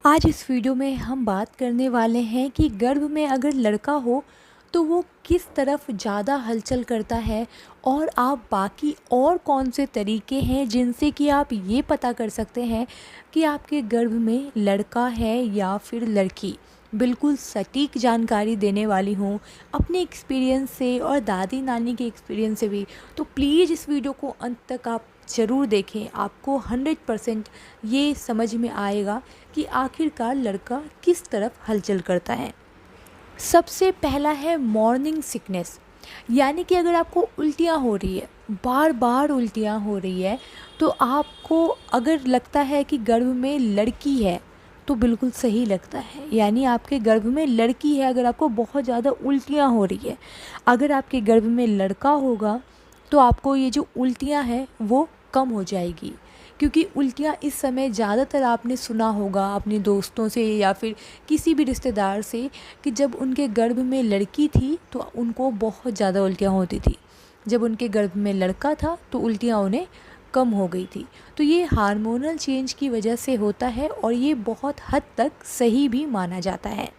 आज इस वीडियो में हम बात करने वाले हैं कि गर्भ में अगर लड़का हो तो वो किस तरफ ज़्यादा हलचल करता है और आप बाकी और कौन से तरीके हैं जिनसे कि आप ये पता कर सकते हैं कि आपके गर्भ में लड़का है या फिर लड़की। बिल्कुल सटीक जानकारी देने वाली हूँ अपने एक्सपीरियंस से और दादी नानी के एक्सपीरियंस से भी। तो प्लीज़ इस वीडियो को अंत तक आप ज़रूर देखें, आपको 100% ये समझ में आएगा कि आखिरकार लड़का किस तरफ हलचल करता है। सबसे पहला है मॉर्निंग सिकनेस, यानी कि अगर आपको उल्टियाँ हो रही है, बार बार उल्टियाँ हो रही है, तो आपको अगर लगता है कि गर्भ में लड़की है तो बिल्कुल सही लगता है, यानी आपके गर्भ में लड़की है। अगर आपको बहुत ज़्यादा उल्टियाँ हो रही है, अगर आपके गर्भ में लड़का होगा तो आपको ये जो उल्टियाँ हैं वो कम हो जाएगी। क्योंकि उल्टियाँ इस समय ज़्यादातर आपने सुना होगा अपने दोस्तों से या फिर किसी भी रिश्तेदार से कि जब उनके गर्भ में लड़की थी तो उनको बहुत ज़्यादा उल्टियाँ होती थी, जब उनके गर्भ में लड़का था तो उल्टियाँ उन्हें कम हो गई थी। तो ये हार्मोनल चेंज की वजह से होता है और ये बहुत हद तक सही भी माना जाता है।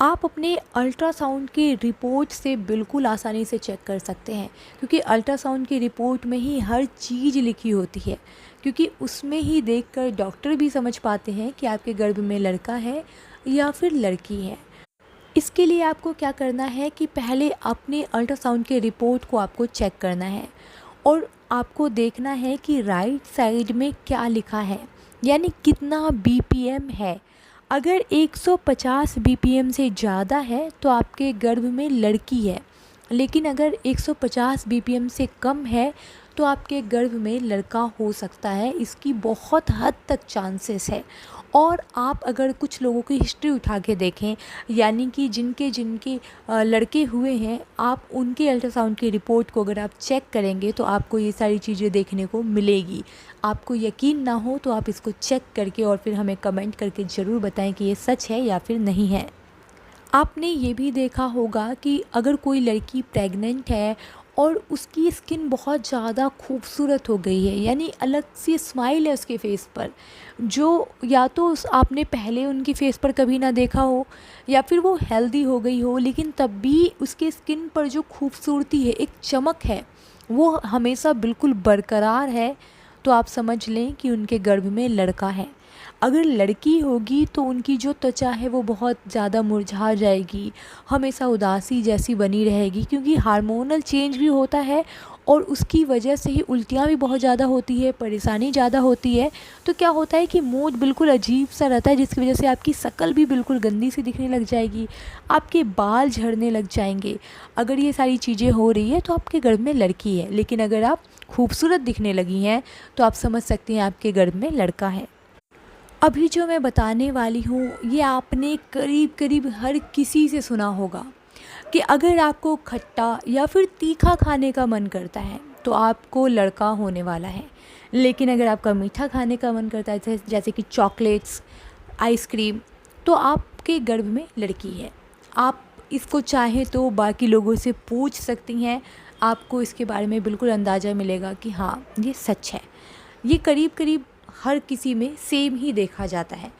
आप अपने अल्ट्रासाउंड की रिपोर्ट से बिल्कुल आसानी से चेक कर सकते हैं, क्योंकि अल्ट्रासाउंड की रिपोर्ट में ही हर चीज़ लिखी होती है। क्योंकि उसमें ही देखकर डॉक्टर भी समझ पाते हैं कि आपके गर्भ में लड़का है या फिर लड़की है। इसके लिए आपको क्या करना है कि पहले अपने अल्ट्रासाउंड के रिपोर्ट को आपको चेक करना है और आपको देखना है कि राइट साइड में क्या लिखा है, यानी कितना बीपीएम है। अगर 150 बीपीएम से ज़्यादा है तो आपके गर्भ में लड़की है, लेकिन अगर 150 बीपीएम से कम है तो आपके गर्भ में लड़का हो सकता है। इसकी बहुत हद तक चांसेस है। और आप अगर कुछ लोगों की हिस्ट्री उठा के देखें, यानी कि जिनके जिनके लड़के हुए हैं, आप उनके अल्ट्रासाउंड की रिपोर्ट को अगर आप चेक करेंगे तो आपको ये सारी चीज़ें देखने को मिलेगी। आपको यकीन ना हो तो आप इसको चेक करके और फिर हमें कमेंट करके ज़रूर बताएं कि ये सच है या फिर नहीं है। आपने ये भी देखा होगा कि अगर कोई लड़की प्रेग्नेंट है और उसकी स्किन बहुत ज़्यादा खूबसूरत हो गई है, यानी अलग सी स्माइल है उसके फेस पर, जो या तो आपने पहले उनकी फेस पर कभी ना देखा हो या फिर वो हेल्दी हो गई हो, लेकिन तब भी उसके स्किन पर जो खूबसूरती है, एक चमक है, वो हमेशा बिल्कुल बरकरार है, तो आप समझ लें कि उनके गर्भ में लड़का है। अगर लड़की होगी तो उनकी जो त्वचा है वो बहुत ज़्यादा मुरझा जाएगी, हमेशा उदासी जैसी बनी रहेगी, क्योंकि हार्मोनल चेंज भी होता है और उसकी वजह से ही उल्टियाँ भी बहुत ज़्यादा होती है, परेशानी ज़्यादा होती है। तो क्या होता है कि मूड बिल्कुल अजीब सा रहता है, जिसकी वजह से आपकी शक्ल भी बिल्कुल गंदी सी दिखने लग जाएगी, आपके बाल झड़ने लग जाएंगे। अगर ये सारी चीज़ें हो रही है तो आपके गर्भ में लड़की है, लेकिन अगर आप खूबसूरत दिखने लगी हैं तो आप समझ सकती हैं आपके गर्भ में लड़का है। अभी जो मैं बताने वाली हूँ ये आपने करीब करीब हर किसी से सुना होगा कि अगर आपको खट्टा या फिर तीखा खाने का मन करता है तो आपको लड़का होने वाला है, लेकिन अगर आपका मीठा खाने का मन करता है जैसे कि चॉकलेट्स, आइसक्रीम, तो आपके गर्भ में लड़की है। आप इसको चाहें तो बाकी लोगों से पूछ सकती हैं, आपको इसके बारे में बिल्कुल अंदाज़ा मिलेगा कि हाँ ये सच है। ये करीब करीब हर किसी में सेम ही देखा जाता है।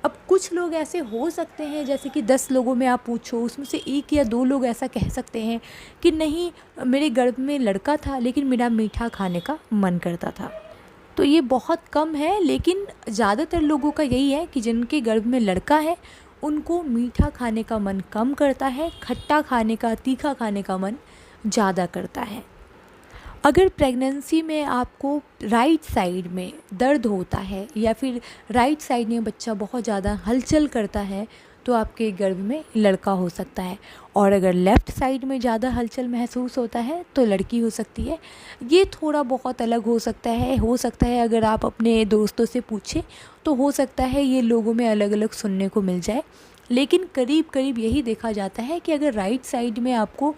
अब कुछ लोग ऐसे हो सकते हैं, जैसे कि 10 लोगों में आप पूछो उसमें से 1 या 2 लोग ऐसा कह सकते हैं कि नहीं, मेरे गर्भ में लड़का था लेकिन मेरा मीठा खाने का मन करता था। तो ये बहुत कम है, लेकिन ज़्यादातर लोगों का यही है कि जिनके गर्भ में लड़का है उनको मीठा खाने का मन कम करता है, खट्टा खाने का, तीखा खाने का मन ज़्यादा करता है। अगर प्रेगनेंसी में आपको राइट साइड में दर्द होता है या फिर राइट साइड में बच्चा बहुत ज़्यादा हलचल करता है तो आपके गर्भ में लड़का हो सकता है, और अगर लेफ़्ट साइड में ज़्यादा हलचल महसूस होता है तो लड़की हो सकती है। ये थोड़ा बहुत अलग हो सकता है अगर आप अपने दोस्तों से पूछें तो हो सकता है ये लोगों में अलग अलग सुनने को मिल जाए, लेकिन करीब करीब यही देखा जाता है कि अगर राइट साइड में आपको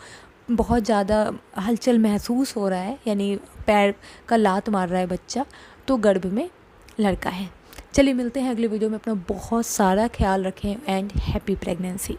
बहुत ज़्यादा हलचल महसूस हो रहा है, यानी पैर का लात मार रहा है बच्चा, तो गर्भ में लड़का है। चलिए मिलते हैं अगले वीडियो में। अपना बहुत सारा ख्याल रखें एंड हैप्पी प्रेगनेंसी।